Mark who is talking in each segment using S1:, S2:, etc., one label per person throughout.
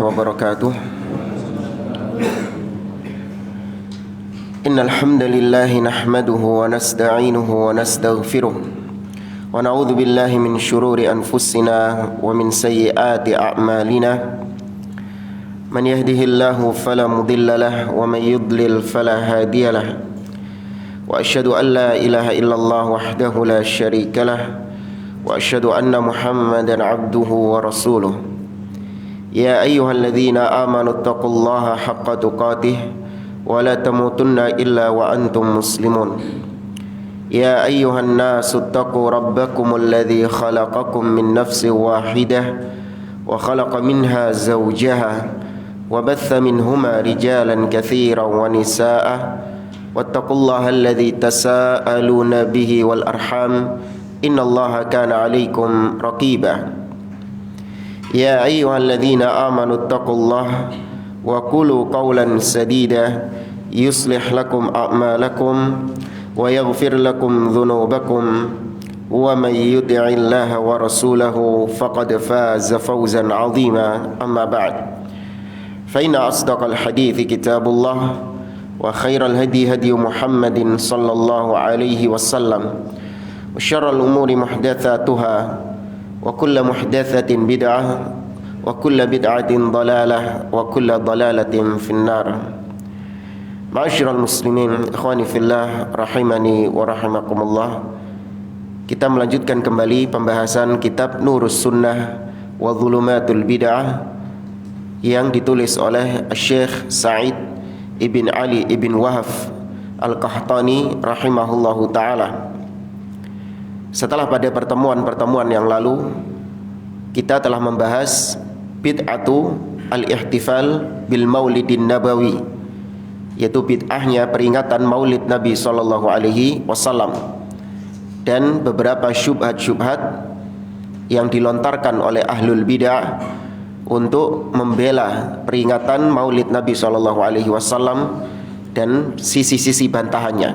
S1: وبركاته. إن الحمد لله نحمده ونستعينه ونستغفره ونعوذ بالله من شرور أنفسنا ومن سيئات أعمالنا. من يهده الله فلا مضل له ومن يضلل فلا هادي له. وأشهد أن لا إله إلا الله وحده لا شريك له وأشهد أن محمدا عبده ورسوله. يا أيها الذين آمنوا اتقوا الله حق تقاته ولا تموتن إلا وأنتم مسلمون. يا أيها الناس اتقوا ربكم الذي خلقكم من نفس واحدة وخلق منها زوجها وبث منهما رجالا كثيرا ونساء واتقوا الله الذي تساءلون به والأرحام إن الله كان عليكم رقيبا. يا أيها الذين آمنوا اتقوا الله وقولوا قولا سديدا يصلح لكم أعمالكم ويغفر لكم ذنوبكم ومن يطع الله ورسوله فقد فاز فوزا عظيما. أما بعد فإن أصدق الحديث كتاب الله وخير الهدي هدي محمد صلى الله عليه وسلم وشر الأمور محدثاتها وكل محدثة بدعة وكل بدعة ضلالة وكل ضلالة في النار. Ma'asyiral muslimin, ikhwani fillah, rahimani wa rahimakumullah. Kita melanjutkan kembali pembahasan kitab Nurus Sunnah wa Dhulumatul Bid'ah yang ditulis oleh Syekh Sa'id ibn Ali ibn Wahab Al-Qahtani rahimahullahu ta'ala. Setelah pada pertemuan-pertemuan yang lalu kita telah membahas bid'atu al-ihtifal bil maulidin nabawi, yaitu bid'ahnya peringatan maulid Nabi sallallahu alaihi wasallam, dan beberapa syubhat-syubhat yang dilontarkan oleh ahlul bid'ah untuk membela peringatan maulid Nabi sallallahu alaihi wasallam dan sisi-sisi bantahannya.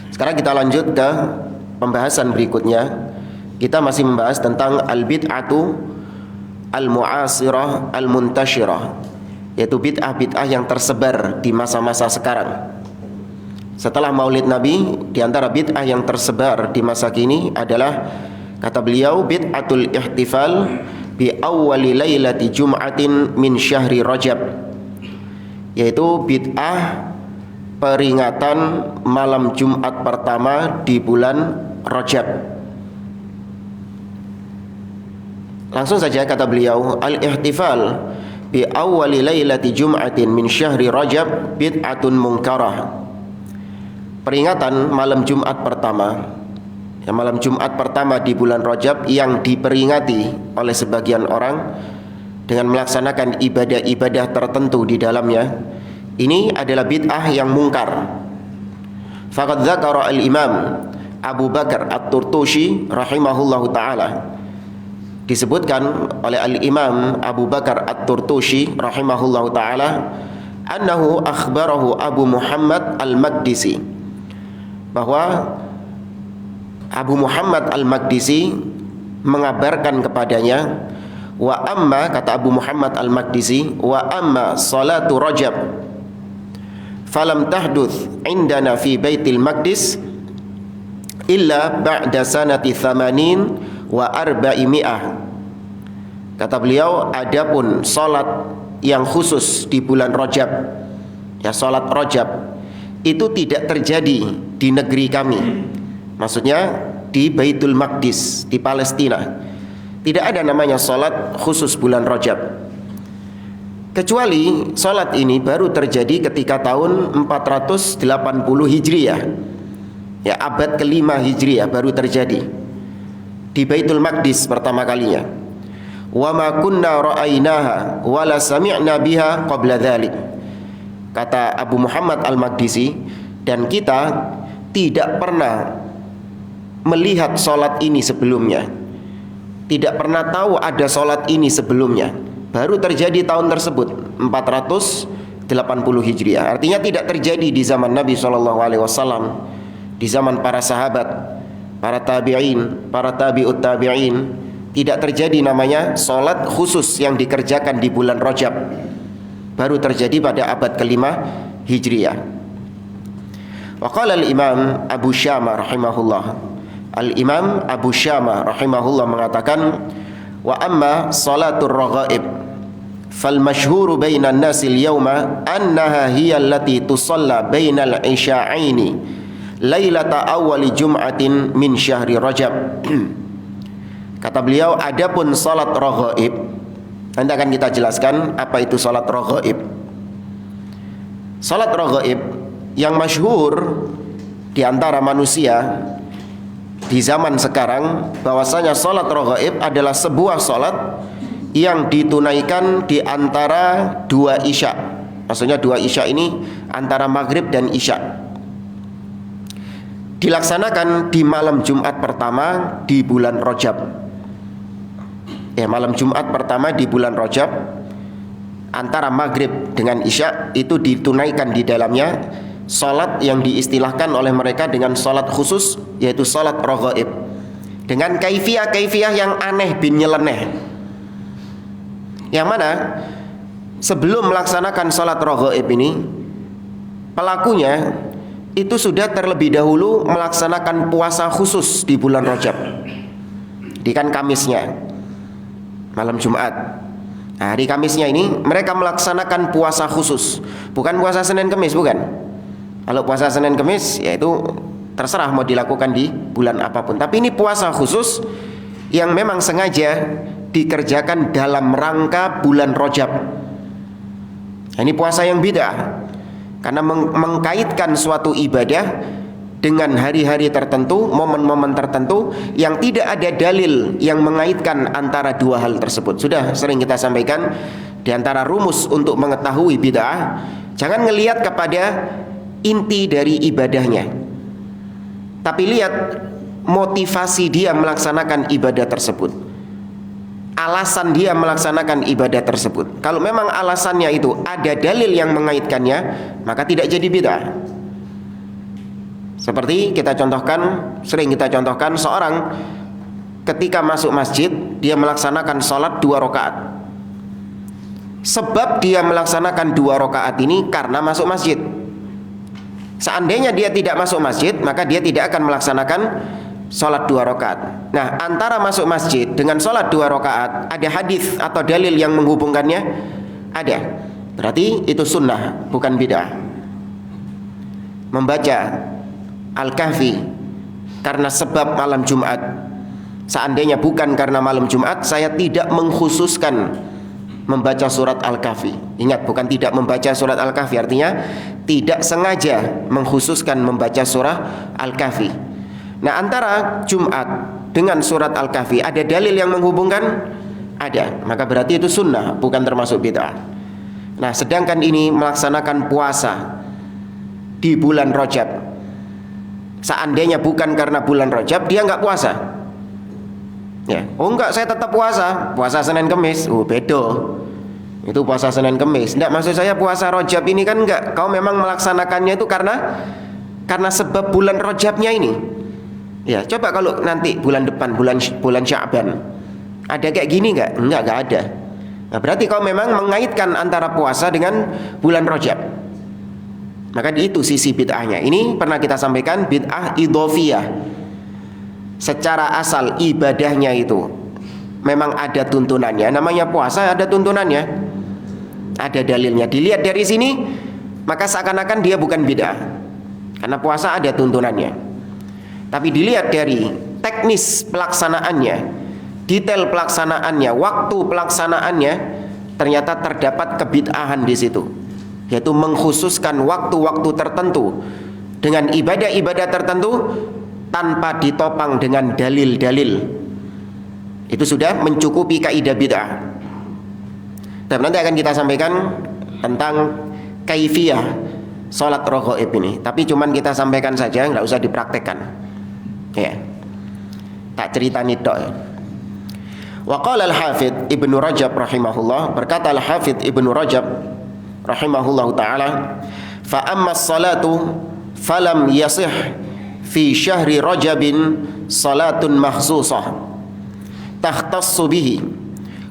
S1: Sekarang kita lanjut ke pembahasan berikutnya. Kita masih membahas tentang al-bid'atu al-mu'asirah al-muntashirah, yaitu bid'ah-bid'ah yang tersebar di masa-masa sekarang. Setelah maulid Nabi, di antara bid'ah yang tersebar di masa kini adalah, kata beliau, bid'atul ihtifal bi awwali lailati jum'atin min syahri Rajab, yaitu bid'ah peringatan malam Jumat pertama di bulan Rajab. Langsung saja kata beliau, al-ihtifal bi awwali lailati jum'atin min syahri Rajab bid'atun munkarah. Peringatan malam Jumat pertama, malam Jumat pertama di bulan Rajab yang diperingati oleh sebagian orang dengan melaksanakan ibadah-ibadah tertentu di dalamnya, ini adalah bid'ah yang mungkar. Faqad dzakara al-Imam Abu Bakar At-Turtushi rahimahullahu ta'ala. Disebutkan oleh al-Imam Abu Bakar At-Turtushi rahimahullahu ta'ala, annahu akhbarahu Abu Muhammad Al-Maqdisi, bahwa Abu Muhammad Al-Maqdisi mengabarkan kepadanya, wa amma, kata Abu Muhammad Al-Maqdisi, wa amma salatu Rajab falam tahduth indana fi Baitil Maqdis illa ba'da sanati 80 wa 400. Kata beliau, adapun salat yang khusus di bulan Rajab, ya salat Rajab, itu tidak terjadi di negeri kami. Maksudnya di Baitul Maqdis, di Palestina. Tidak ada namanya salat khusus bulan Rajab. Kecuali salat ini baru terjadi ketika tahun 480 Hijriah. Ya, abad ke-5 Hijriah baru terjadi di Baitul Maqdis pertama kalinya. Wa ma kunna ra'ainaha wa la sami'na biha qabla dzalik. Kata Abu Muhammad Al-Maqdisi, dan kita tidak pernah melihat salat ini sebelumnya. Tidak pernah tahu ada salat ini sebelumnya. Baru terjadi tahun tersebut 480 Hijriah. Artinya tidak terjadi di zaman Nabi SAW, di zaman para sahabat, para tabi'in, para tabi'ut tabi'in, Tidak terjadi namanya salat khusus yang dikerjakan di bulan Rajab. Baru terjadi pada abad kelima Hijriah. Wa qala al-Imam Abu Syamah rahimahullah. Al-Imam Abu Syamah rahimahullah mengatakan, wa amma salatul raghaib fal masyhuru bainan nasi al-yawma annaha hiya allati tusalla bainal isya'aini lailata awwali jum'atin min syahri Rajab. Kata beliau, adapun salat raghaib, nanti akan kita jelaskan apa itu salat raghaib. Salat raghaib yang masyhur di antara manusia di zaman sekarang bahwasanya salat raghaib adalah sebuah salat yang ditunaikan di antara dua isya. Maksudnya dua isya ini antara maghrib dan isya. Dilaksanakan di malam Jumat pertama di bulan Rajab. Ya, malam Jumat pertama di bulan Rajab antara maghrib dengan isya itu ditunaikan di dalamnya salat yang diistilahkan oleh mereka dengan salat khusus, yaitu salat raghaib, dengan kaifiyah yang aneh bin nyeleneh. Yang mana sebelum melaksanakan salat raghaib ini, pelakunya itu sudah terlebih dahulu melaksanakan puasa khusus di bulan Rajab. Di kan Kamisnya malam Jumat. Nah, hari Kamisnya ini mereka melaksanakan puasa khusus. Bukan puasa Senin Kemis, bukan. Kalau puasa Senin Kemis yaitu terserah mau dilakukan di bulan apapun. Tapi ini puasa khusus yang memang sengaja dikerjakan dalam rangka bulan Rajab. Nah, ini puasa yang bid'ah karena mengkaitkan suatu ibadah dengan hari-hari tertentu, momen-momen tertentu yang tidak ada dalil yang mengaitkan antara dua hal tersebut. Sudah sering kita sampaikan, di antara rumus untuk mengetahui bid'ah, jangan ngelihat kepada inti dari ibadahnya, tapi lihat motivasi dia melaksanakan ibadah tersebut, alasan dia melaksanakan ibadah tersebut. Kalau memang alasannya itu ada dalil yang mengaitkannya, maka tidak jadi bid'ah. Seperti kita contohkan, sering kita contohkan, seorang ketika masuk masjid dia melaksanakan sholat 2 rakaat. Sebab dia melaksanakan 2 rakaat ini karena masuk masjid. Seandainya dia tidak masuk masjid, maka dia tidak akan melaksanakan sholat 2 rakaat. Nah, antara masuk masjid dengan sholat 2 rakaat ada hadis atau dalil yang menghubungkannya? Ada. Berarti itu sunnah, bukan bid'ah. Membaca Al-Kahfi karena sebab malam Jumat. Seandainya bukan karena malam Jumat, saya tidak mengkhususkan membaca surat Al-Kahfi. Ingat, bukan tidak membaca surat Al-Kahfi, artinya tidak sengaja mengkhususkan membaca surah Al-Kahfi. Nah, antara Jumat dengan surat Al-Kahfi ada dalil yang menghubungkan? Ada. Maka berarti itu sunnah, bukan termasuk bid'ah. Nah, sedangkan ini melaksanakan puasa di bulan Rajab. Seandainya bukan karena bulan Rajab, dia nggak puasa. Ya, oh enggak, saya tetap puasa. Puasa Senin Kemis, beda. Itu puasa Senin Kemis. Enggak, maksud saya puasa Rajab ini kan enggak. Kau memang melaksanakannya itu karena sebab bulan Rajabnya ini. Ya, coba kalau nanti bulan depan, bulan Sya'ban, ada kayak gini enggak? Enggak ada. Nah, berarti kau memang mengaitkan antara puasa dengan bulan Rajab. Maka itu sisi bid'ahnya. Ini pernah kita sampaikan, bid'ah idhofiyah. Secara asal ibadahnya itu memang ada tuntunannya. Namanya puasa ada tuntunannya, ada dalilnya. Dilihat dari sini, maka seakan-akan dia bukan bid'ah, karena puasa ada tuntunannya. Tapi dilihat dari teknis pelaksanaannya, detail pelaksanaannya, waktu pelaksanaannya, ternyata terdapat kebid'ahan di situ, yaitu mengkhususkan waktu-waktu tertentu dengan ibadah-ibadah tertentu tanpa ditopang dengan dalil-dalil. Itu sudah mencukupi kaidah bid'ah. Dan nanti akan kita sampaikan tentang kaifiyah salat raghaib ini. Tapi cuman kita sampaikan saja, nggak usah dipraktekkan. Ya, tak cerita tok. Wa qala al-Hafidz Ibnu Rajab rahimahullah, berkata al-Hafidz Ibnu Rajab rahimahullahu taala, fa amma as-salatu falam yasih fi syahri Rajabin salatun makhsusah takhtassu bihi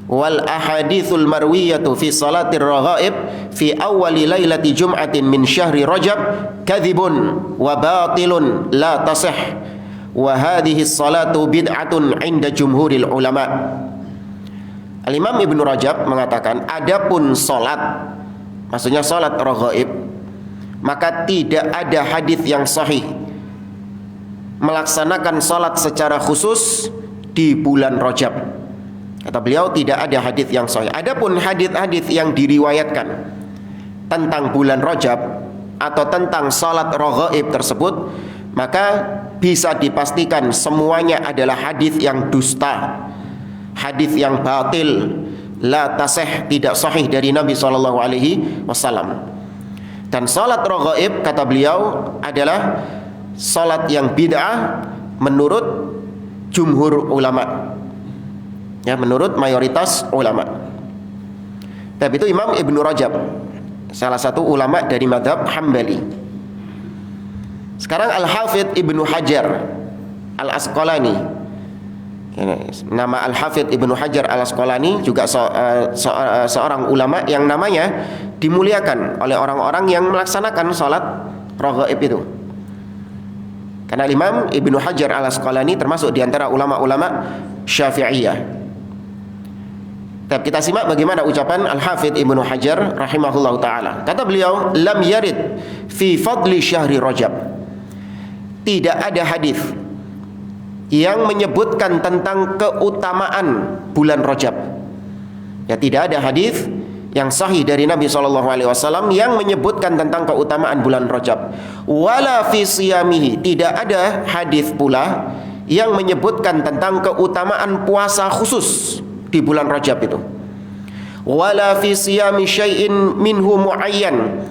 S1: wal ahadithul marwiyatu fi salatir raghaib fi awwali lailati jum'atin min syahri Rajab kadhibun wa batilun la tasih wa hadhihi salatu bid'atun 'inda jumhuril ulama. Al-Imam Ibnu Rajab mengatakan, adapun salat, maksudnya salat raghaib, maka tidak ada hadis yang sahih melaksanakan salat secara khusus di bulan Rajab. Kata beliau, tidak ada hadis yang sahih. Adapun hadis-hadis yang diriwayatkan tentang bulan Rajab atau tentang salat raghaib tersebut, maka bisa dipastikan semuanya adalah hadis yang dusta, hadis yang batil, la tasih, tidak sahih dari Nabi SAW. Dan salat raghaib, kata beliau, adalah salat yang bid'ah menurut jumhur ulama, ya, menurut mayoritas ulama. Tapi itu Imam Ibnu Rajab, salah satu ulama dari mazhab Hambali. Sekarang Al-Hafidh Ibnu Hajar Al-Asqalani, nama Al-Hafidh Ibnu Hajar Al-Asqalani juga seorang ulama yang namanya dimuliakan oleh orang-orang yang melaksanakan salat raghaib itu. Karena Imam Ibnu Hajar Al-Asqalani termasuk di antara ulama-ulama Syafi'iyah. Tapi kita simak bagaimana ucapan Al-Hafidh Ibnu Hajar rahimahullahu ta'ala. Kata beliau, lam yarid fi fadli syahri Rajab. Tidak ada hadis yang menyebutkan tentang keutamaan bulan Rajab. Ya, tidak ada hadis yang sahih dari Nabi SAW yang menyebutkan tentang keutamaan bulan Rajab. Wala fi siyamihi, tidak ada hadis pula yang menyebutkan tentang keutamaan puasa khusus di bulan Rajab itu. Wala fi siyami syai'in minhu muayyan,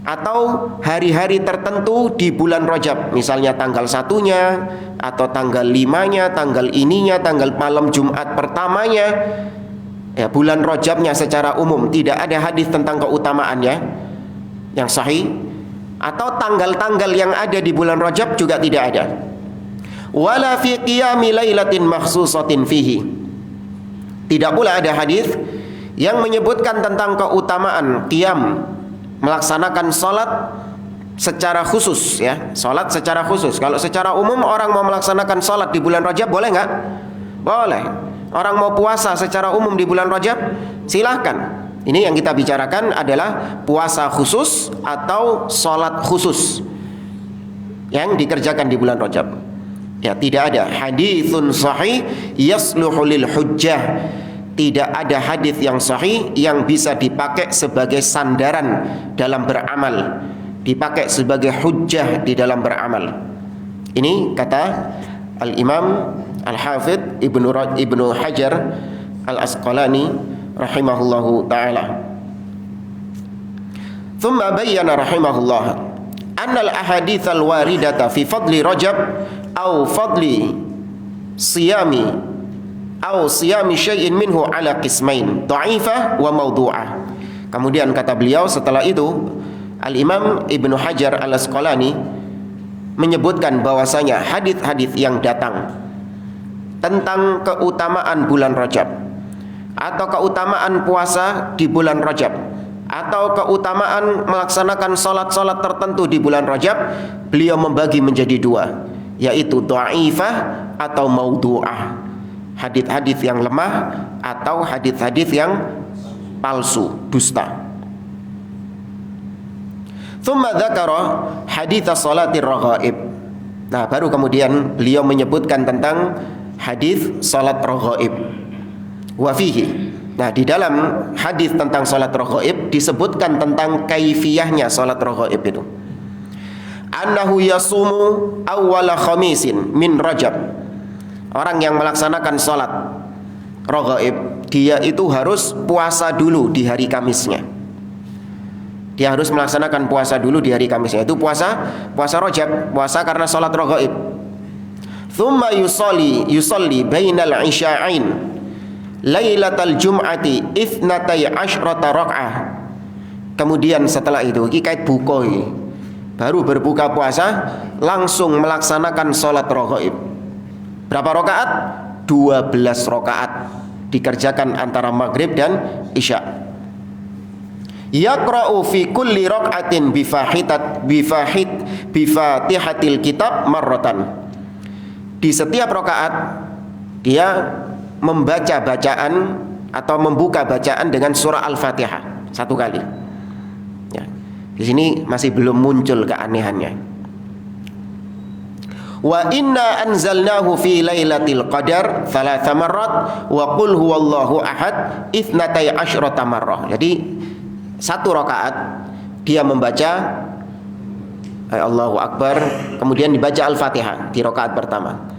S1: atau hari-hari tertentu di bulan Rajab, misalnya tanggal 1-nya atau tanggal 5-nya, tanggal ininya, tanggal malam Jumat pertamanya. Ya, bulan Rajabnya secara umum tidak ada hadis tentang keutamaannya yang sahih, atau tanggal-tanggal yang ada di bulan Rajab juga tidak ada. Wala fi qiyami lailatin makhsusatin fihi, tidak pula ada hadis yang menyebutkan tentang keutamaan qiyam, melaksanakan salat secara khusus, ya, salat secara khusus. Kalau secara umum orang mau melaksanakan salat di bulan Rajab boleh nggak? Boleh. Orang mau puasa secara umum di bulan Rajab, silahkan. Ini yang kita bicarakan adalah puasa khusus atau salat khusus yang dikerjakan di bulan Rajab. Ya, tidak ada haditsun sahih yasluhu lil hujjah. Tidak ada hadis yang sahih yang bisa dipakai sebagai sandaran dalam beramal, dipakai sebagai hujjah di dalam beramal. Ini kata Al-Imam Al-Hafidh Ibnu Hajar Al-Asqalani rahimahullahu ta'ala. Thumma bayyana rahimahullah anna al-ahadits al-waridata fi fadli Rajab au fadli siyami au siyami syai'in minhu ala qismain, dha'ifah wa mawdu'ah. Kemudian kata beliau setelah itu, Al-Imam Ibnu Hajar Al-Asqalani menyebutkan bahwasanya hadis-hadis yang datang tentang keutamaan bulan Rajab atau keutamaan puasa di bulan Rajab atau keutamaan melaksanakan salat-salat tertentu di bulan Rajab, beliau membagi menjadi dua, yaitu dha'ifah atau mawdu'ah, hadis-hadis yang lemah atau hadis-hadis yang palsu, dusta. Tsumma dzakara hadits salatir raghaib. Nah, baru kemudian beliau menyebutkan tentang hadis salat raghaib. Wa fihi. Nah, di dalam hadis tentang salat raghaib disebutkan tentang kaifiyahnya salat raghaib itu. Annahu yasumu awwala khamisin min Rajab. Orang yang melaksanakan salat raghaib, dia itu harus puasa dulu di hari Kamisnya. Dia harus melaksanakan puasa dulu di hari Kamisnya. Itu puasa Rajab, puasa karena salat raghaib. Thumma yusalli bainal isya'ain lailatal jum'ati itsnatai asyrata rak'ah. Kemudian setelah itu iki kait bukoi, baru berbuka puasa langsung melaksanakan salat raghaib. Berapa rakaat? 12 12 rakaat, dikerjakan antara maghrib dan isya. Yaqra'u fi kulli raka'atin bifatihatil kitab marratan. Di setiap rakaat dia membaca bacaan atau membuka bacaan dengan surah Al-Fatihah satu kali. Ya. Di sini masih belum muncul keanehannya. Wa inna anzalnahu fi lailatul qadar 3 marrat wa qul huwallahu ahad 12 marrah. Jadi satu rakaat dia membaca Allahu Akbar, kemudian dibaca Al-Fatihah di rakaat pertama.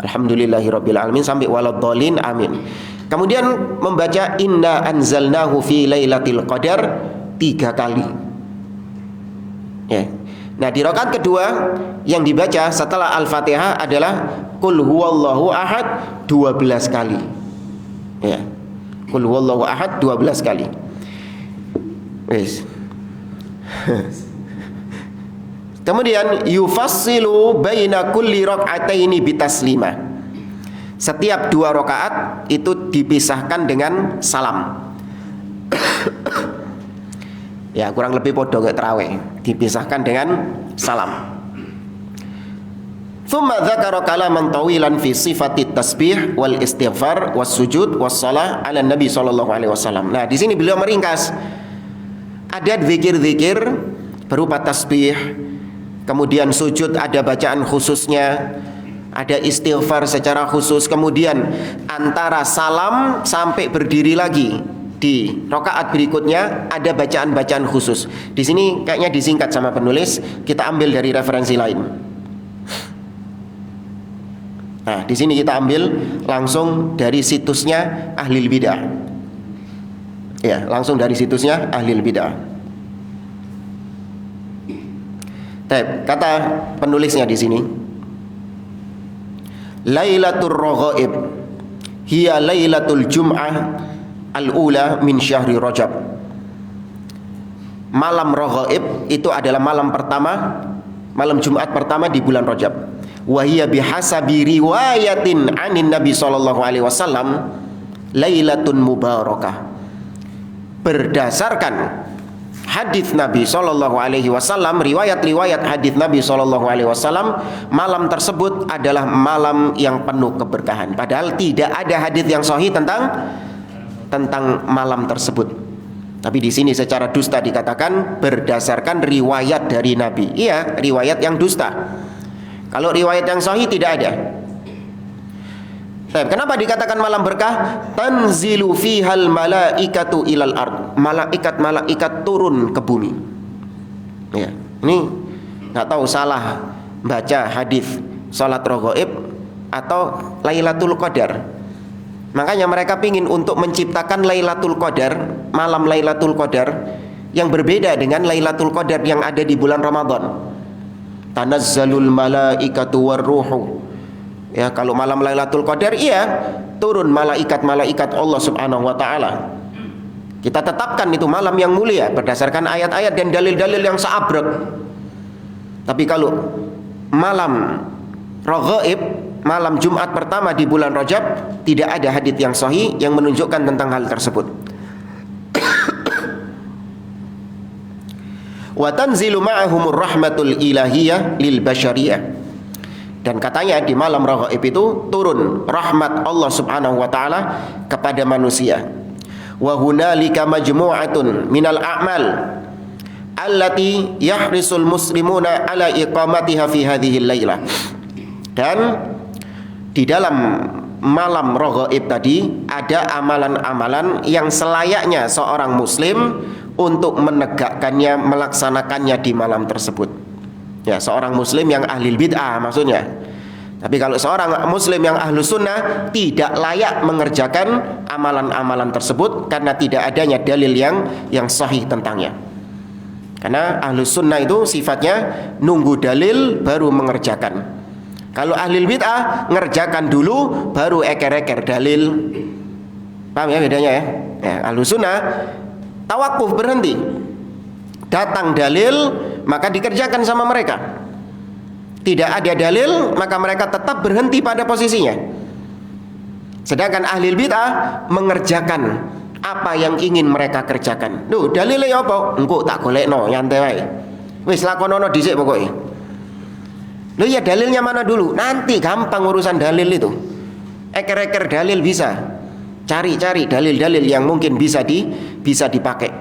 S1: Alhamdulillahirabbil alamin sampai waladhdallin amin. Kemudian membaca inna anzalnahu fi lailatul qadar 3 kali. Ya. Nah, di rakaat kedua yang dibaca setelah Al-Fatihah adalah Qul huwallahu ahad 12 kali. Ya. Qul huwallahu ahad 12 kali. Wes. Kemudian yufassilu baina kulli rak'ataini bitaslimah. Setiap 2 rakaat itu dipisahkan dengan salam. Ya, kurang lebih podo kayak tarawih, dipisahkan dengan salam. Tsumma dzakara kalaman tawilan fi sifatit tasbih wal istighfar was sujud was shalah ala Nabi sallallahu alaihi wasallam. Nah, di sini beliau meringkas ada zikir-zikir berupa tasbih, kemudian sujud ada bacaan khususnya, ada istighfar secara khusus, kemudian antara salam sampai berdiri lagi di rakaat berikutnya ada bacaan-bacaan khusus. Di sini kayaknya disingkat sama penulis, kita ambil dari referensi lain. Nah, di sini kita ambil langsung dari situsnya Ahlul Bidah. Ya, langsung dari situsnya Ahlul Bidah. Kata penulisnya di sini, Lailatul Raghaib hiya lailatul Jum'ah al-ula min syahri Rajab. Malam Raghaib itu adalah malam pertama, malam Jumat pertama di bulan Rajab. Wa hiya bihasabi riwayatin 'anin Nabi sallallahu alaihi wasallam lailatun mubarakah. Berdasarkan hadis Nabi sallallahu alaihi wasallam, riwayat-riwayat hadis Nabi sallallahu alaihi wasallam, malam tersebut adalah malam yang penuh keberkahan. Padahal tidak ada hadis yang sahih tentang malam tersebut. Tapi di sini secara dusta dikatakan berdasarkan riwayat dari Nabi. Iya, riwayat yang dusta. Kalau riwayat yang sahih tidak ada. Kenapa dikatakan malam berkah? Tanzilu fihal malaikatu ilal ard. Malaikat-malaikat turun ke bumi. Ya, ini nggak tahu salah baca hadis salat Raghaib atau Lailatul Qadar. Makanya mereka pingin untuk menciptakan Lailatul Qadar, malam Lailatul Qadar yang berbeda dengan Lailatul Qadar yang ada di bulan Ramadan. Tanazzalul malaikatu warruhu. Ya, kalau malam Lailatul Qadar iya, turun malaikat-malaikat Allah Subhanahu wa taala. Kita tetapkan itu malam yang mulia berdasarkan ayat-ayat dan dalil-dalil yang seabrek. Tapi kalau malam Raghaib, malam Jumat pertama di bulan Rajab, tidak ada hadits yang sahih yang menunjukkan tentang hal tersebut. Wa tanzilu ma'ahumur rahmatul ilahiyah lil basyariyah. Dan katanya di malam Raghaib itu turun rahmat Allah Subhanahu wa taala kepada manusia. Wa hunalika majmu'atun minal a'mal allati yahrisul muslimuna ala iqamatiha fi hadhihi lailah. Dan di dalam malam Raghaib tadi ada amalan-amalan yang selayaknya seorang muslim untuk menegakkannya, melaksanakannya di malam tersebut. Ya, seorang muslim yang ahli bid'ah maksudnya. Tapi kalau seorang muslim yang ahlu sunnah tidak layak mengerjakan amalan-amalan tersebut karena tidak adanya dalil yang sahih tentangnya. Karena ahlu sunnah itu sifatnya nunggu dalil baru mengerjakan. Kalau ahli bid'ah ngerjakan dulu baru eker-eker dalil. Paham ya bedanya ya? Ya, ahlu sunnah tawakuf, berhenti. Datang dalil maka dikerjakan sama mereka. Tidak ada dalil maka mereka tetap berhenti pada posisinya. Sedangkan ahli bid'ah mengerjakan apa yang ingin mereka kerjakan. Duh, dalile apa? Engko tak golekno, nyantai wae. Wis lakonono dhisik pokoke. Loh ya, dalilnya mana dulu? Nanti gampang urusan dalil itu. Eker-eker dalil bisa. Cari-cari dalil-dalil yang mungkin bisa dipakai.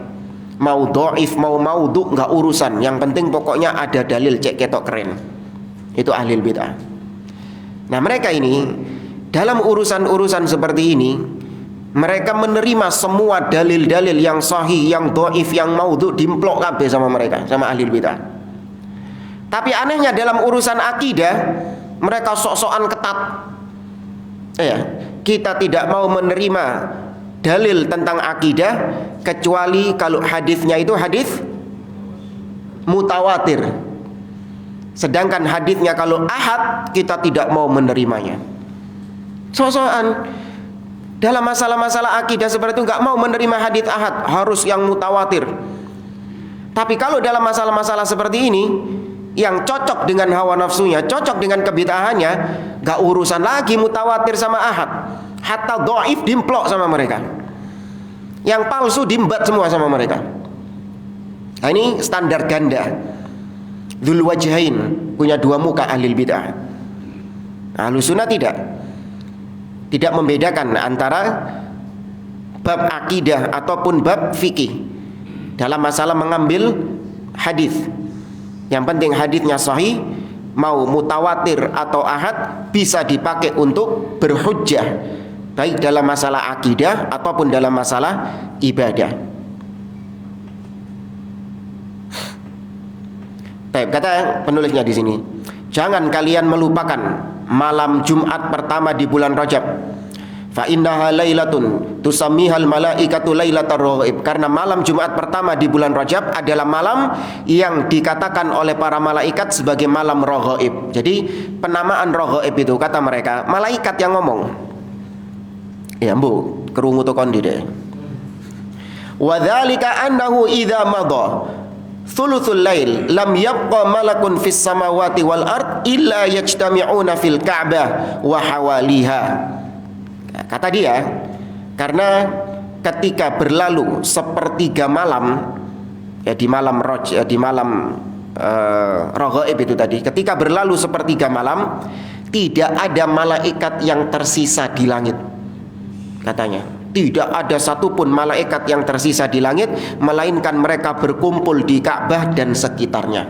S1: Mau dhaif, mau maudhu, enggak urusan. Yang penting pokoknya ada dalil cek ketok keren. Itu ahli bid'ah. Nah, mereka ini dalam urusan-urusan seperti ini, mereka menerima semua dalil-dalil yang sahih, yang dhaif, yang maudhu dimplok kabeh sama mereka, sama ahli bid'ah. Tapi anehnya dalam urusan akidah mereka sok-sokan ketat. Ya, kita tidak mau menerima dalil tentang akidah kecuali kalau hadisnya itu hadis mutawatir. Sedangkan hadisnya kalau ahad kita tidak mau menerimanya. Sok-sokan dalam masalah-masalah akidah seperti itu nggak mau menerima hadis ahad, harus yang mutawatir. Tapi kalau dalam masalah-masalah seperti ini yang cocok dengan hawa nafsunya, cocok dengan kebid'ahannya, gak urusan lagi mutawatir sama ahad. Hatta dhaif dimplok sama mereka. Yang palsu dimbat semua sama mereka. Nah, ini standar ganda. Dzul wajhain, punya dua muka ahli bid'ah. Ahlus sunnah tidak membedakan antara bab akidah ataupun bab fikih dalam masalah mengambil hadis. Yang penting hadisnya sahih, mau mutawatir atau ahad, bisa dipakai untuk berhujjah, baik dalam masalah akidah ataupun dalam masalah ibadah. Baik, kata penulisnya di sini, jangan kalian melupakan malam Jumat pertama di bulan Rajab. Fa innaha lailatun tusammihal malaikatu lailatar raghaib. Karena malam Jumat pertama di bulan Rajab adalah malam yang dikatakan oleh para malaikat sebagai malam raghaib. Jadi penamaan raghaib itu kata mereka malaikat yang ngomong. Ya, Bu, krungu to kondi deh. Wa dzalika annahu idza madha thuluthul lail lam yabqa malakun fis samawati wal ard illa yajtami'una fil ka'bah wa hawaliha. Kata dia, karena ketika berlalu sepertiga malam, ya di malam raghaib itu tadi, ketika berlalu sepertiga malam, tidak ada malaikat yang tersisa di langit. Katanya, tidak ada satupun malaikat yang tersisa di langit, melainkan mereka berkumpul di Ka'bah dan sekitarnya.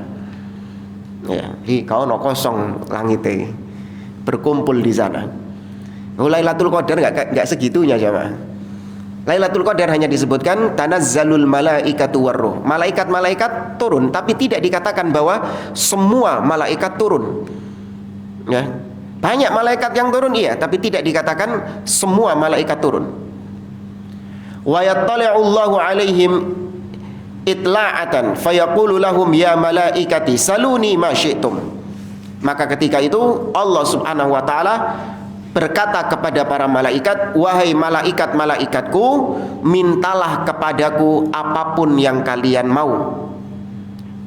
S1: Ya, kau no kosong langitnya, berkumpul di sana. Lailatul Qadar enggak segitunya jemaah. Lailatul Qadar hanya disebutkan tanazzalul malaikatu warruh. Malaikat-malaikat turun, tapi tidak dikatakan bahwa semua malaikat turun. Ya. Banyak malaikat yang turun iya, tapi tidak dikatakan semua malaikat turun. Wa yattali'ullahu 'alaihim itla'atan fayaqulu lahum ya malaikati saluni ma syi'tum. Maka ketika itu Allah Subhanahu wa taala berkata kepada para malaikat, wahai malaikat-malaikatku, mintalah kepadaku apapun yang kalian mau.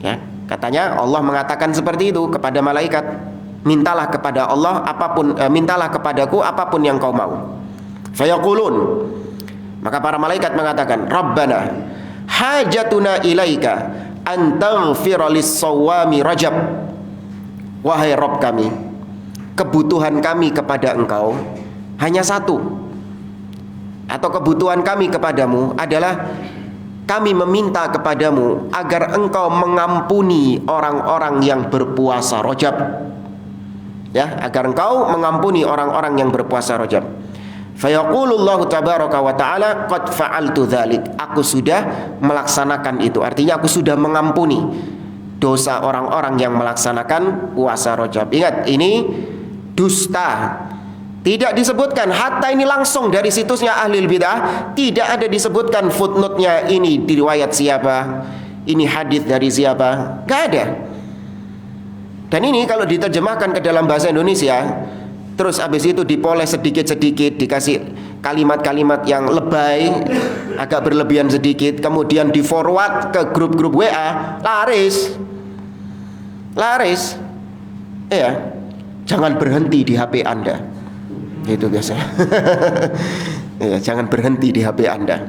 S1: Ya, katanya Allah mengatakan seperti itu kepada malaikat, mintalah kepada Allah apapun, mintalah kepadaku apapun yang kau mau. Fayaqulun, maka para malaikat mengatakan, Rabbana hajatuna ilaika an taghfira lis-sawami Rajab. Wahai Rabb kami, kebutuhan kami kepada engkau hanya satu, atau kebutuhan kami kepadamu adalah kami meminta kepadamu agar engkau mengampuni orang-orang yang berpuasa Rajab. Ya, agar engkau mengampuni orang-orang yang berpuasa Rajab. Fayaqulullahu tabaraka wa ta'ala qad fa'altu dzalik. Aku sudah melaksanakan itu. Artinya aku sudah mengampuni dosa orang-orang yang melaksanakan puasa Rajab. Ingat, ini dusta. Tidak disebutkan, hatta ini langsung dari situsnya ahli bidah, tidak ada disebutkan footnote-nya ini riwayat siapa, ini hadis dari siapa, gak ada. Dan ini kalau diterjemahkan ke dalam bahasa Indonesia, terus habis itu dipoles sedikit-sedikit, dikasih kalimat-kalimat yang lebay, agak berlebihan sedikit, kemudian di forward ke grup-grup WA, laris. Ya, jangan berhenti di HP Anda. Gitu biasanya. Ya, jangan berhenti di HP Anda.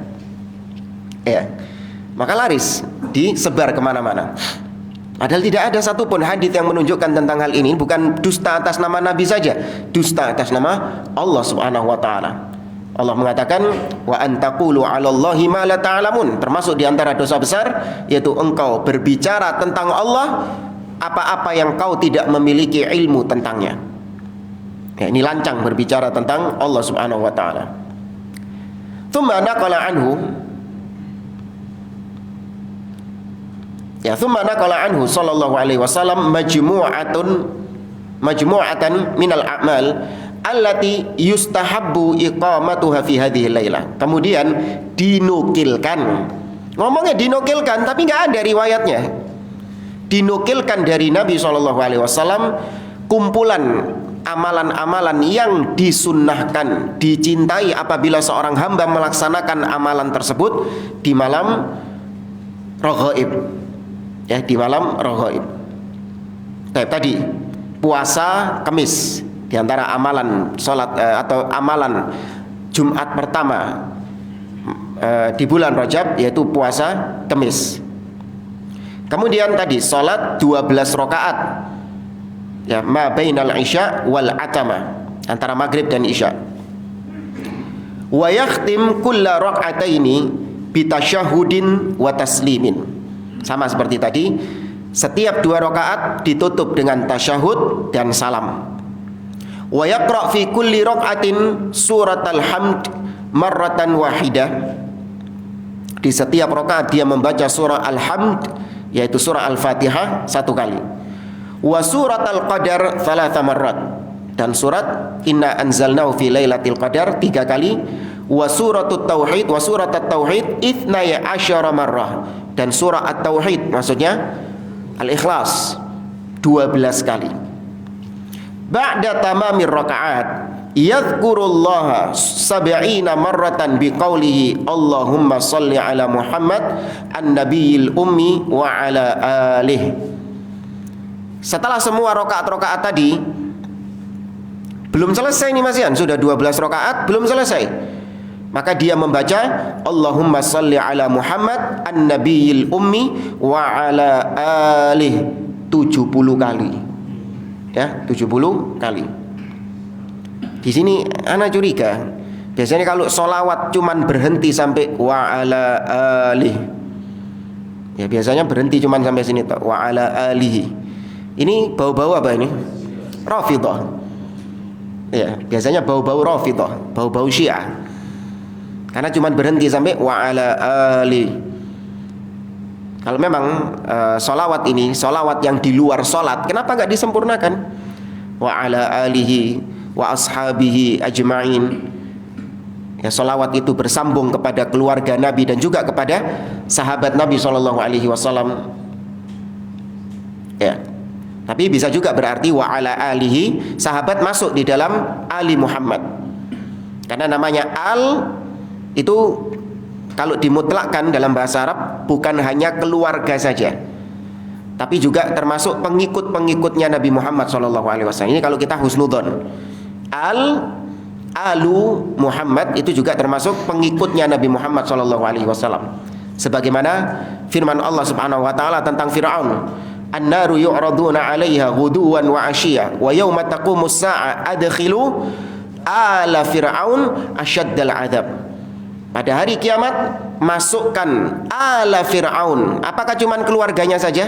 S1: Ya, maka laris, disebar kemana-mana. Padahal tidak ada satupun hadis yang menunjukkan tentang hal ini. Bukan dusta atas nama Nabi saja, dusta atas nama Allah Subhanahu wa taala. Allah mengatakan wa antaqulu 'alallahi ma la ta'lamun. Termasuk di antara dosa besar yaitu engkau berbicara tentang Allah apa-apa yang kau tidak memiliki ilmu tentangnya. Ya, ini lancang berbicara tentang Allah Subhanahu wa taala. Tsumma naqala anhu thumma naqala anhu sallallahu alaihi wasallam majmu'atan minal a'mal allati yustahabbu iqamatuha fi hadhihi lailah. Kemudian dinukilkan. Ngomongnya dinukilkan tapi enggak ada riwayatnya. Dinukilkan dari Nabi sallallahu alaihi wasallam kumpulan amalan-amalan yang disunnahkan, dicintai apabila seorang hamba melaksanakan amalan tersebut di malam raghaib. Ya, di malam raghaib. Tadi puasa Kamis di antara amalan salat atau amalan Jumat pertama di bulan Rajab yaitu puasa Kamis. Kemudian tadi salat 12 rakaat. Ya, ma bainal isya wal atama, antara maghrib dan isya. Wa yakhtim kulla rak'ataini bi tasyahhudin wa taslimin. Sama seperti tadi, setiap 2 rakaat ditutup dengan tasyahud dan salam. Wa yaqra fi kulli rak'atin suratal hamd marratan wahidah. Di setiap rakaat dia membaca surah Al-Hamd, yaitu surah Al-Fatihah 1 kali. Wa suratal qadar 3 marrat, dan surat Inna anzalnahu fi lailatul qadar 3 kali. Wa suratul tauhid wa suratat tauhid 12 marrah, dan surah at-tauhid maksudnya Al-Ikhlas 12 kali. Ba'da tamamir raka'at yadhkurullaha 70 marratan biqaulihi Allahumma salli ala Muhammad an-nabiyil ummi wa ala alihi. Setelah semua rakaat-rakaat tadi belum selesai nih Mas Yan, sudah 12 rakaat belum selesai. Maka dia membaca Allahumma salli ala Muhammad an-nabiyil ummi wa ala alihi 70 kali. Ya, 70 kali. Di sini ana curiga, biasanya kalau sholawat cuman berhenti sampai wa ala alihi, ya biasanya berhenti cuman sampai sini toh, wa ala alihi. Ini bau-bau apa ini? Rafidhah. Ya, biasanya bau-bau Rafidhah, bau-bau Syiah. Karena cuma berhenti sampai wa ala ali. Kalau memang solawat ini solawat yang di luar solat, kenapa nggak disempurnakan? Wa ala alihi wa ashabihi ajma'in. Ya, solawat itu bersambung kepada keluarga Nabi dan juga kepada sahabat Nabi SAW. Ya, tapi bisa juga berarti wa ala alihi, sahabat masuk di dalam ali Muhammad. Karena namanya al itu kalau dimutlakkan dalam bahasa Arab bukan hanya keluarga saja, tapi juga termasuk pengikut-pengikutnya Nabi Muhammad SAW. Ini kalau kita husnudzon, alu Muhammad itu juga termasuk pengikutnya Nabi Muhammad SAW. Sebagaimana firman Allah Subhanahu wa taala tentang Firaun, an-naru yu'raduna 'alaiha ghuduwan wa 'ashiyya wa yauma taqumus sa'a adkhilu ala fir'aun asyaddal 'adzab. Pada hari kiamat masukkan ala Fir'aun. Apakah cuma keluarganya saja?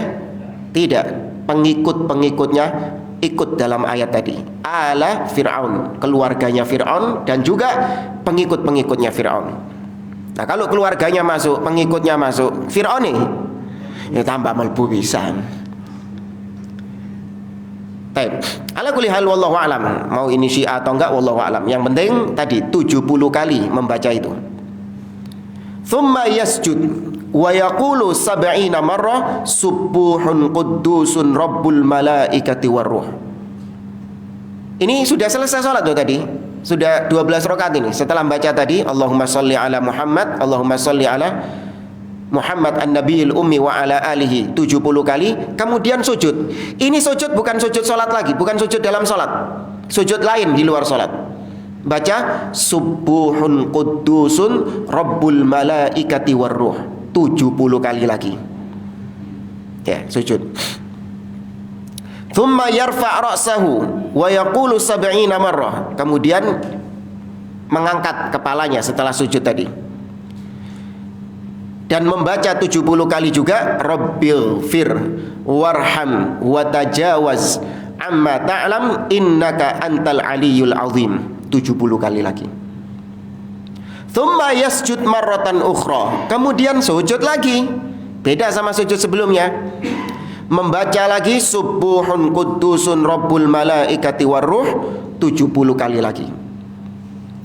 S1: Tidak, pengikut-pengikutnya ikut dalam ayat tadi. Ala Fir'aun, keluarganya Fir'aun dan juga pengikut-pengikutnya Fir'aun. Nah, kalau keluarganya masuk, pengikutnya masuk, Fir'aun nih ya tambah melbu pisan. Baik, ala kulli hal wallahu alam. Mau ini Syiah atau enggak wallahu alam. Yang penting tadi 70 kali membaca itu. Thumma yasjud wa yaqulu 70 marrah subuhun quddusun rabbul malaikati warruh. Ini sudah selesai salat tuh tadi. Sudah 12 rakaat ini. Setelah baca tadi Allahumma shalli ala Muhammad, Allahumma shalli ala Muhammad an-nabiyil ummi wa ala alihi 70 kali, kemudian sujud. Ini sujud bukan sujud salat lagi, bukan sujud dalam salat. Sujud lain di luar salat. baca subuhun quddusun rabbul malaikati warruh 70 kali lagi. Ya, sujud. Thumma yarfa' ra'sahu wa yaqulu 70 marrah. Kemudian mengangkat kepalanya setelah sujud tadi. Dan membaca 70 kali juga Rabbil fir warham wa tajawaz amma ta'lam innaka antal aliyul azim 70 kali lagi. Thumma yasjud marratan ukhra. Kemudian sujud lagi. Beda sama sujud sebelumnya. Membaca lagi subuhun quddusun rabbul malaikati warruh 70 kali lagi.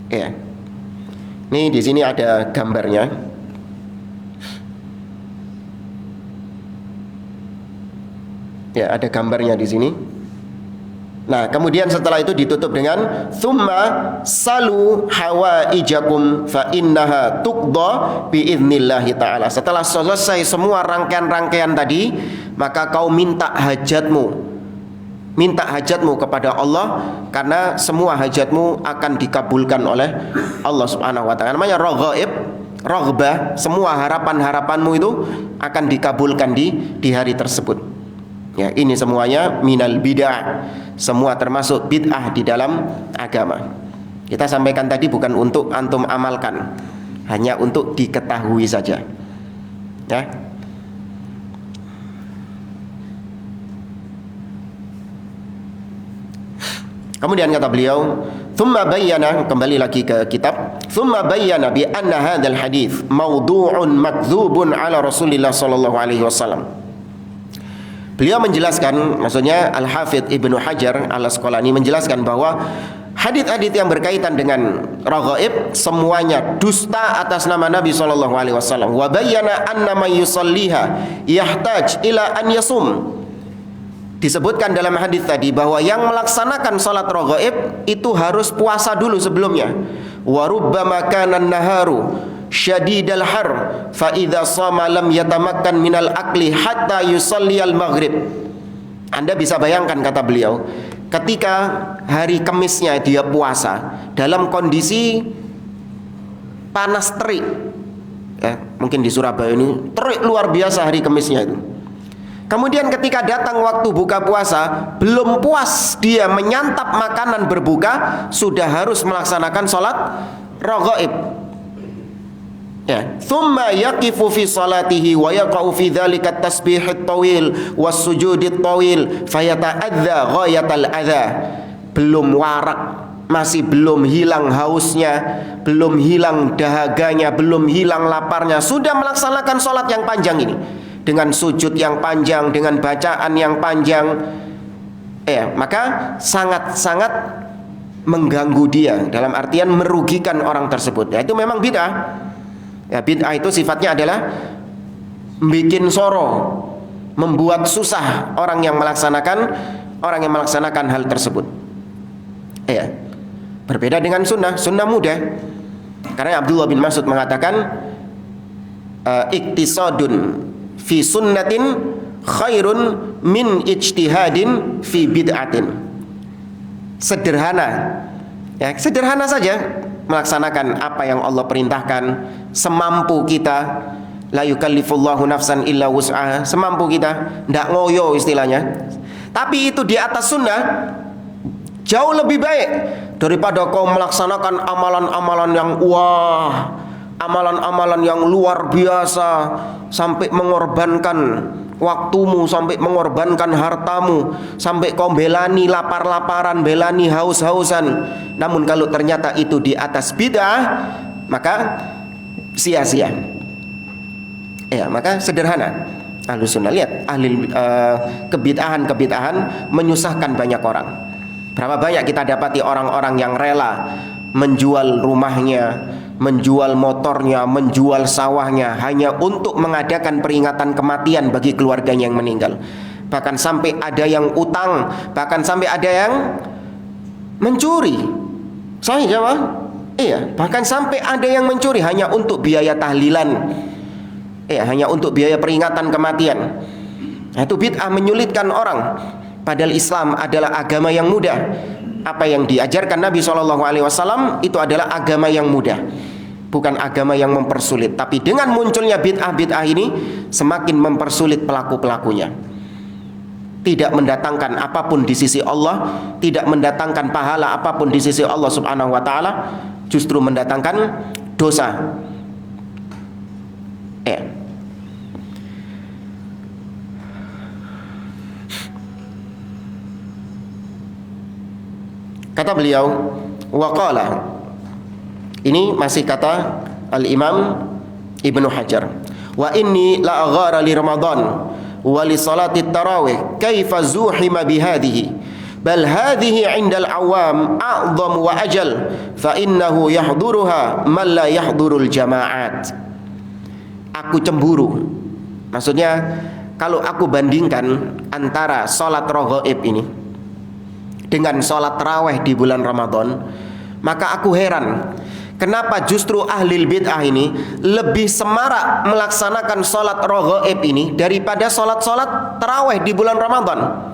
S1: Ya. Ini di sini ada gambarnya. Ya, ada gambarnya di sini. Nah, kemudian setelah itu ditutup dengan tsumma salu hawaijakum fa innaha tuqda bi idznillah taala. Setelah selesai semua rangkaian-rangkaian tadi, maka kau minta hajatmu. Minta hajatmu kepada Allah karena semua hajatmu akan dikabulkan oleh Allah Subhanahu wa taala. Namanya raghaib, raghbah, semua harapan-harapanmu itu akan dikabulkan di hari tersebut. Ya, ini semuanya minal bid'ah. Semua termasuk bid'ah di dalam agama. Kita sampaikan tadi bukan untuk antum amalkan, hanya untuk diketahui saja. Ya. Kemudian kata beliau, "Tsumma bayyana," kembali lagi ke kitab, "Tsumma bayyana bi anna hadzal hadits mawdu'un makdzubun 'ala Rasulillah sallallahu alaihi wasallam." Beliau menjelaskan, maksudnya Al-Hafidz Ibnu Hajar Al-Asqalani menjelaskan bahwa hadits-hadits yang berkaitan dengan raghaib semuanya dusta atas nama Nabi sallallahu alaihi wasallam. Wa bayyana anna man yusalliha yahtaj ila an yasum. Disebutkan dalam hadis tadi bahwa yang melaksanakan salat raghaib itu harus puasa dulu sebelumnya. Wa rubbama kana an-naharu syadidal har fa idza shama lam yatamakkan minal akli hatta yusalli al maghrib. Anda bisa bayangkan, kata beliau, ketika hari Kamisnya dia puasa dalam kondisi panas terik, ya, mungkin di Surabaya ini terik luar biasa hari Kamisnya itu. Kemudian ketika datang waktu buka puasa, belum puas dia menyantap makanan berbuka, sudah harus melaksanakan sholat raghaib. Ya, thumma yaqifu fi salatihi wa yaqa'u fi dzalika at-tasbihit tawil was-sujudit tawil fayata'adza ghayatal adza. Belum warak, masih belum hilang hausnya, belum hilang dahaganya, belum hilang laparnya, sudah melaksanakan sholat yang panjang ini dengan sujud yang panjang, dengan bacaan yang panjang. Maka sangat-sangat mengganggu dia, dalam artian merugikan orang tersebut. Ya, itu memang bid'ah. Ya, bid'ah itu sifatnya adalah bikin soro, membuat susah orang yang melaksanakan hal tersebut. Ya. Berbeda dengan sunnah mudah. Karena Abdullah bin Mas'ud mengatakan iktisadun fi sunnatin khairun min ijtihadin fi bid'atin. Sederhana. Ya, sederhana saja melaksanakan apa yang Allah perintahkan semampu kita. La yukallifullahu nafsan illa wus'aha, semampu kita, ndak ngoyo istilahnya. Tapi itu di atas sunnah jauh lebih baik daripada kau melaksanakan amalan-amalan yang amalan-amalan yang luar biasa, sampai mengorbankan waktumu, sampai mengorbankan hartamu, sampai kau belani lapar-laparan, belani haus-hausan. Namun kalau ternyata itu di atas bid'ah, maka sia-sia. Ya, maka sederhana. Ahlus sunnah, lihat ahli kebid'ahan menyusahkan banyak orang. Berapa banyak kita dapati orang-orang yang rela menjual rumahnya, menjual motornya, menjual sawahnya hanya untuk mengadakan peringatan kematian bagi keluarganya yang meninggal. Bahkan sampai ada yang utang, bahkan sampai ada yang mencuri. Sahih jemaah? Iya, bahkan sampai ada yang mencuri hanya untuk biaya tahlilan. Iya, hanya untuk biaya peringatan kematian. Nah, itu bid'ah, menyulitkan orang. Padahal Islam adalah agama yang mudah, apa yang diajarkan Nabi SAW itu adalah agama yang mudah, bukan agama yang mempersulit. Tapi dengan munculnya bid'ah-bid'ah ini semakin mempersulit pelaku-pelakunya. Tidak mendatangkan apapun di sisi Allah, tidak mendatangkan pahala apapun di sisi Allah Subhanahu wa taala, justru mendatangkan dosa. Kata beliau, waqala, ini masih kata Al-Imam Ibnu Hajar, wa inni la aghara li Ramadan wa li salati tarawih kaifa zuhima bihadhihi bal hadhihi 'inda al-awam a'dham wa ajal fa innahu yahduruha man la yahdurul jama'at. Aku cemburu, maksudnya kalau aku bandingkan antara salat raghaib ini dengan sholat tarawih di bulan Ramadan, maka aku heran kenapa justru ahli bid'ah ini lebih semarak melaksanakan sholat raghaib ini daripada sholat tarawih di bulan Ramadan.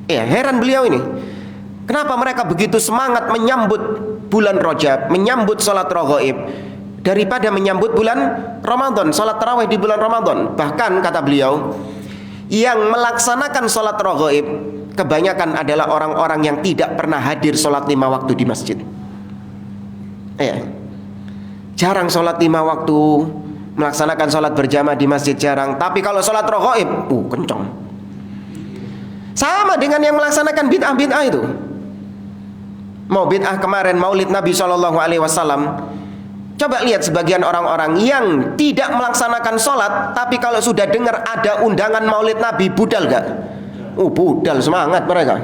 S1: Ya, heran beliau ini. Kenapa mereka begitu semangat menyambut bulan Rajab, menyambut sholat raghaib daripada menyambut bulan Ramadan, sholat tarawih di bulan Ramadan. Bahkan kata beliau, yang melaksanakan sholat raghaib kebanyakan adalah orang-orang yang tidak pernah hadir sholat 5 waktu di masjid. Jarang sholat 5 waktu, melaksanakan sholat berjamaah di masjid jarang. Tapi kalau sholat raghaib, kencang. Sama dengan yang melaksanakan bid'ah-bid'ah itu. Mau bid'ah kemarin Maulid Nabi SAW, coba lihat sebagian orang-orang yang tidak melaksanakan sholat, tapi kalau sudah dengar ada undangan Maulid Nabi, budal gak? Budal, semangat mereka.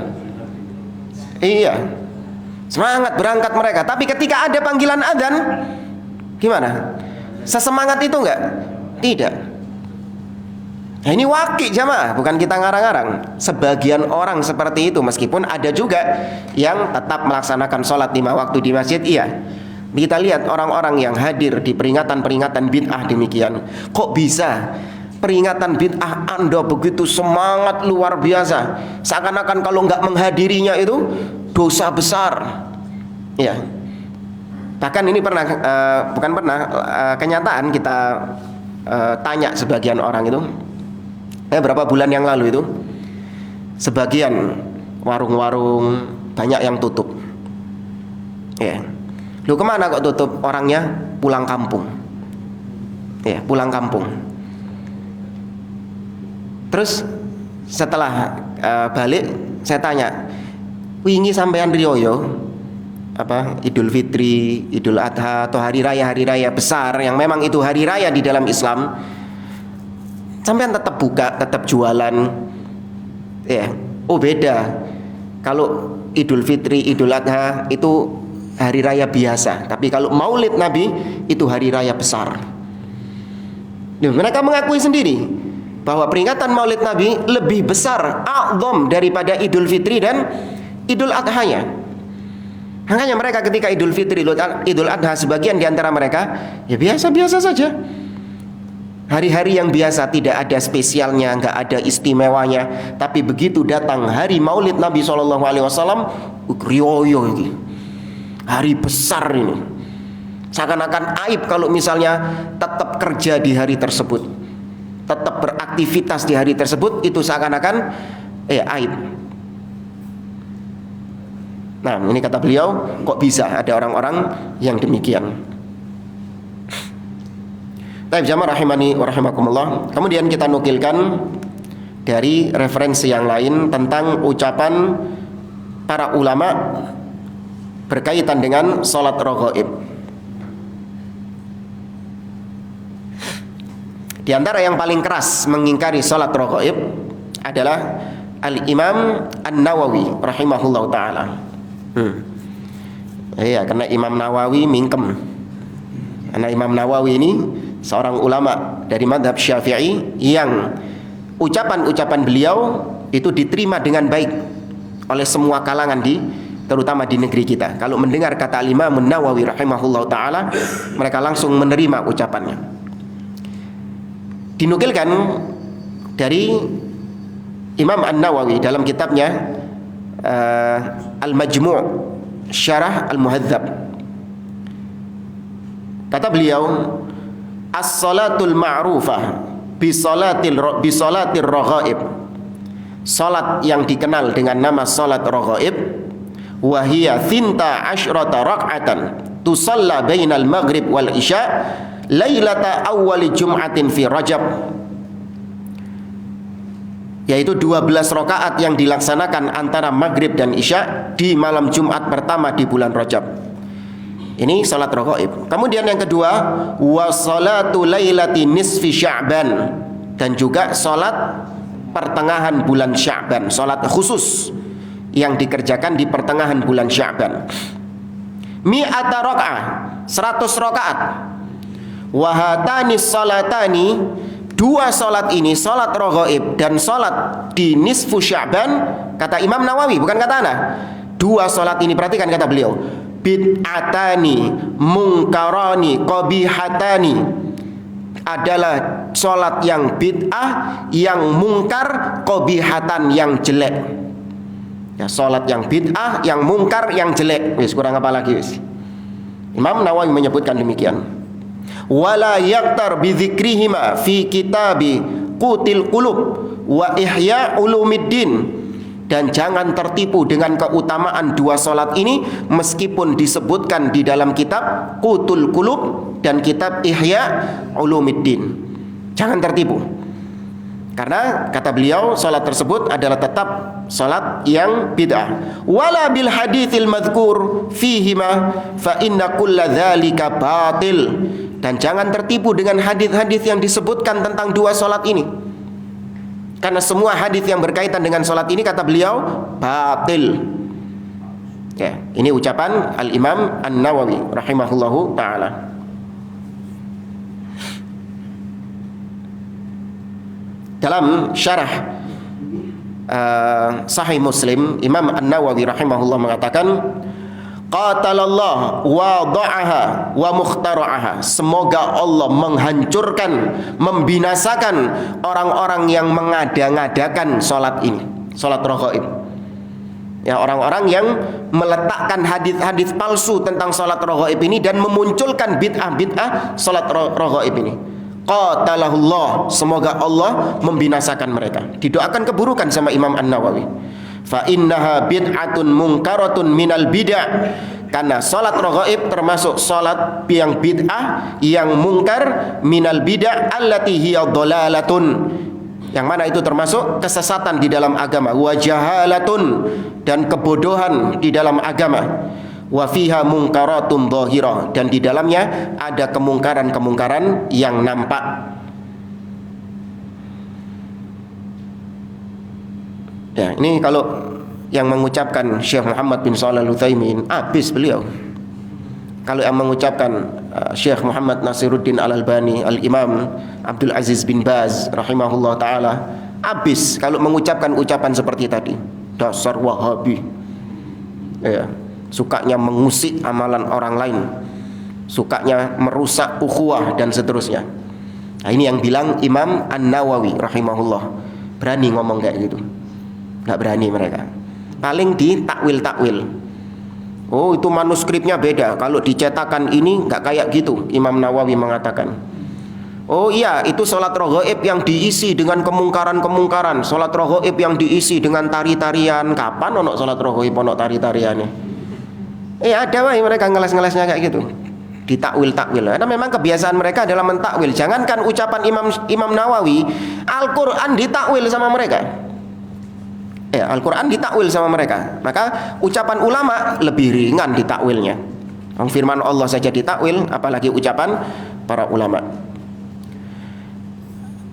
S1: Iya, semangat berangkat mereka. Tapi ketika ada panggilan adzan, gimana? Sesemangat itu enggak? Tidak. Nah, ini waqi' jamaah, bukan kita ngarang-ngarang. Sebagian orang seperti itu, meskipun ada juga yang tetap melaksanakan sholat 5 waktu di masjid, iya. Kita lihat orang-orang yang hadir di peringatan-peringatan bid'ah demikian. Kok bisa peringatan bid'ah Anda begitu semangat luar biasa, seakan-akan kalau nggak menghadirinya itu dosa besar. Ya, bahkan ini pernah kenyataan kita tanya sebagian orang itu, berapa bulan yang lalu itu, sebagian warung-warung banyak yang tutup. Ya, lu kemana kok tutup? Orangnya pulang kampung. Ya, pulang kampung. Terus setelah balik saya tanya, wingi sampean riyoyo apa Idul Fitri, Idul Adha atau hari raya besar yang memang itu hari raya di dalam Islam, sampean tetap buka, tetap jualan? Ya, beda. Kalau Idul Fitri, Idul Adha itu hari raya biasa, tapi kalau Maulid Nabi itu hari raya besar. Mereka mengakui sendiri bahwa peringatan Maulid Nabi lebih besar, a'zam daripada Idul Fitri dan Idul Adha-nya. Makanya mereka ketika Idul Fitri, Idul Adha, sebagian di antara mereka ya biasa-biasa saja. Hari-hari yang biasa, tidak ada spesialnya, nggak ada istimewanya. Tapi begitu datang hari Maulid Nabi SAW, rioyo ini, hari besar ini. Seakan-akan aib kalau misalnya tetap kerja di hari tersebut, tetap beraktivitas di hari tersebut, itu seakan-akan aib. Nah, ini kata beliau, kok bisa ada orang-orang yang demikian. Baik jamaah rahimani wa rahimakumullah. Kemudian kita nukilkan dari referensi yang lain tentang ucapan para ulama berkaitan dengan sholat raghaib. Di antara yang paling keras mengingkari sholat raghaib adalah Al-Imam An-Nawawi rahimahullah ta'ala. Iya, karena Imam Nawawi mingkem. Karena Imam Nawawi ini seorang ulama dari madhab Syafi'i yang ucapan-ucapan beliau itu diterima dengan baik oleh semua kalangan terutama di negeri kita. Kalau mendengar kata Imam Nawawi rahimahullah ta'ala, mereka langsung menerima ucapannya. Dinukilkan dari Imam An-Nawawi dalam kitabnya Al-Majmu' Syarah Al-Muhadzab. Kata beliau, as-salatul ma'rufah bi salatir raghaib. Salat yang dikenal dengan nama salat raghaib, wa hiya thinta asyrata rak'atan tusalla bainal maghrib wal isya lailata awwali jum'atin fi Rajab, yaitu 12 rakaat yang dilaksanakan antara maghrib dan isya di malam Jumat pertama di bulan Rajab. Ini salat raghaib. Kemudian yang kedua, wa salatu lailati nisfi Sya'ban, dan juga salat pertengahan bulan Sya'ban, salat khusus yang dikerjakan di pertengahan bulan Sya'ban. Mi'ata raka'ah, 100 rakaat. Wa hatani salatani, dua salat ini, salat raghaib dan salat di nisfu Sya'ban, kata Imam Nawawi, bukan kata ana. Dua salat ini, perhatikan kata beliau, bid'atani mungkarani qabihatani, adalah salat yang bid'ah, yang mungkar, qabihatan, yang jelek. Ya, salat yang bid'ah, yang mungkar, yang jelek. Wis, kurang apa lagi wis. Imam Nawawi menyebutkan demikian. Wala yaktar bi dzikrihima fi kitabi Qutil Qulub wa Ihya Ulumiddin, dan jangan tertipu dengan keutamaan dua salat ini meskipun disebutkan di dalam kitab Qutul Qulub dan kitab Ihya Ulumiddin. Jangan tertipu, karena kata beliau salat tersebut adalah tetap salat yang bid'ah. Wala bil haditsil madhkur fihima fa inna kulla dzalika batil, dan jangan tertipu dengan hadis-hadis yang disebutkan tentang dua salat ini, karena semua hadis yang berkaitan dengan salat ini kata beliau batil. Ya, ini ucapan Al-Imam An-Nawawi rahimahullahu taala. Dalam syarah Sahih Muslim, Imam An-Nawawi rahimahullah mengatakan, qatalallah wada'aha wa mukhtara'aha, semoga Allah menghancurkan, membinasakan orang-orang yang mengada-ngadakan salat ini, salat raghaib. Ya, orang-orang yang meletakkan hadis-hadis palsu tentang salat raghaib ini dan memunculkan bid'ah-bid'ah salat raghaib ini. Qatalahullah, semoga Allah membinasakan mereka. Didoakan keburukan sama Imam An-Nawawi. Fa innaha bid'atun munkaratun minal bid'ah, karena salat raghaib termasuk salat yang bid'ah, yang mungkar, minal bid'ah allati hiya dhalalatun, yang mana itu termasuk kesesatan di dalam agama, wa jahalatun, dan kebodohan di dalam agama, wa fiha munkaratun dhahirah, dan di dalamnya ada kemungkaran-kemungkaran yang nampak. Ya, ini kalau yang mengucapkan Syekh Muhammad bin Shalih Al-Utsaimin, habis beliau. Kalau yang mengucapkan Syekh Muhammad Nasiruddin Al-Albani, Al-Imam Abdul Aziz bin Baz rahimahullah taala, habis kalau mengucapkan ucapan seperti tadi. Dasar Wahabi. Ya, sukanya mengusik amalan orang lain, sukanya merusak ukhuwah dan seterusnya. Nah, ini yang bilang Imam An-Nawawi rahimahullah. Berani ngomong kayak gitu? Nggak berani mereka. Paling di takwil-takwil. Oh, itu manuskripnya beda, kalau dicetakan ini nggak kayak gitu, Imam Nawawi mengatakan. Oh iya, itu salat raghaib yang diisi dengan kemungkaran-kemungkaran, salat raghaib yang diisi dengan tari-tarian. Kapan ono salat raghaib ono tari-tariannya? Ada wae mereka ngeles-ngelesnya kayak gitu, ditakwil-takwil. Karena memang kebiasaan mereka adalah mentakwil. Jangankan ucapan Imam Nawawi, Al-Qur'an ditakwil sama mereka. Al-Quran ditakwil sama mereka. Maka ucapan ulama lebih ringan ditakwilnya. Firman Allah saja ditakwil, apalagi ucapan para ulama.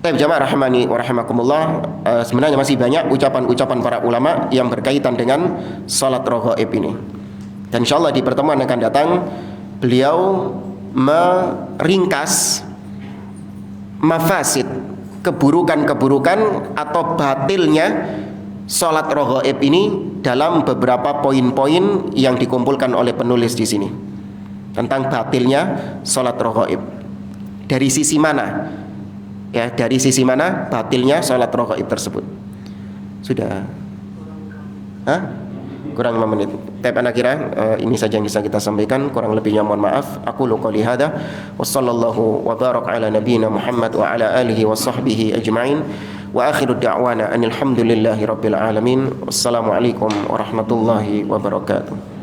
S1: Baik jamaah rahimani wa rahimakumullah, sebenarnya masih banyak ucapan-ucapan para ulama yang berkaitan dengan salat raghaib ini. Dan insyaallah di pertemuan yang akan datang beliau meringkas mafasid, keburukan-keburukan atau batilnya salat raghaib ini dalam beberapa poin-poin yang dikumpulkan oleh penulis di sini tentang batilnya salat raghaib. Dari sisi mana? Ya, dari sisi mana batilnya salat raghaib tersebut? Sudah? Hah? kurang 5 menit. Tapi anak kira ini saja yang bisa kita sampaikan, kurang lebihnya mohon maaf. Aku qouli hadza wa sallallahu wa barak ala nabiyyina Muhammad wa ala alihi wa sahbihi ajma'in. Wa akhiru da'wana anil hamdulillahi rabbil alamin. Wassalamualaikum warahmatullahi wabarakatuh.